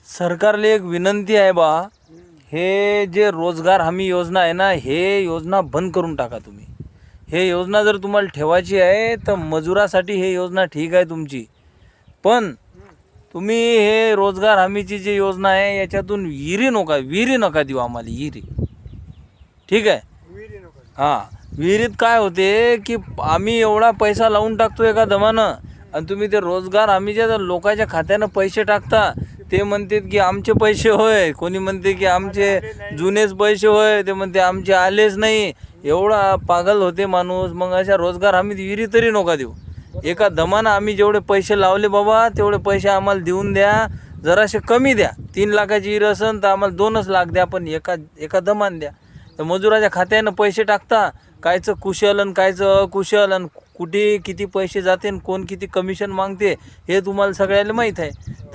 सरकारला एक विनंती आहे बा, हे जे रोजगार हमी योजना आहे ना, हे योजना बंद करून टाका तुम्ही. हे योजना जर तुम्हाला ठेवायची आहे तर मजुरासाठी हे योजना ठीक आहे तुमची, पण तुम्ही हे रोजगार हमीची जी योजना आहे याच्यातून विहिरी नका देऊ आम्हाला, विहिरी. ठीक आहे. हां, विहिरीत काय होते की आम्ही एवढा पैसा लावून टाकतो एका दमानं, आणि तुम्ही ते रोजगार हमीच्या लोकांच्या खात्यानं पैसे टाकता. ते म्हणतात की आमचे पैसे होय, कोणी म्हणते की आमचे जुनेच पैसे होय, ते म्हणते आमचे आलेच नाही. एवढा पागल होते माणूस. मग अशा रोजगार हमीत विहिरी तरी नका देऊ. एका दमानं आम्ही जेवढे पैसे लावले बाबा तेवढे पैसे आम्हाला देऊन द्या. जरासे कमी द्या. 3 लाखाची विहीर असेल तर आम्हाला 2च लाख द्या, पण एका दमानं द्या. तर मजुराच्या खात्यानं पैसे टाकता, कायचं कुशल आणि कायचं अकुशल, आणि कुठे किती पैसे जाते आणि कोण किती कमिशन मागते हे तुम्हाला सगळ्याला माहीत आहे.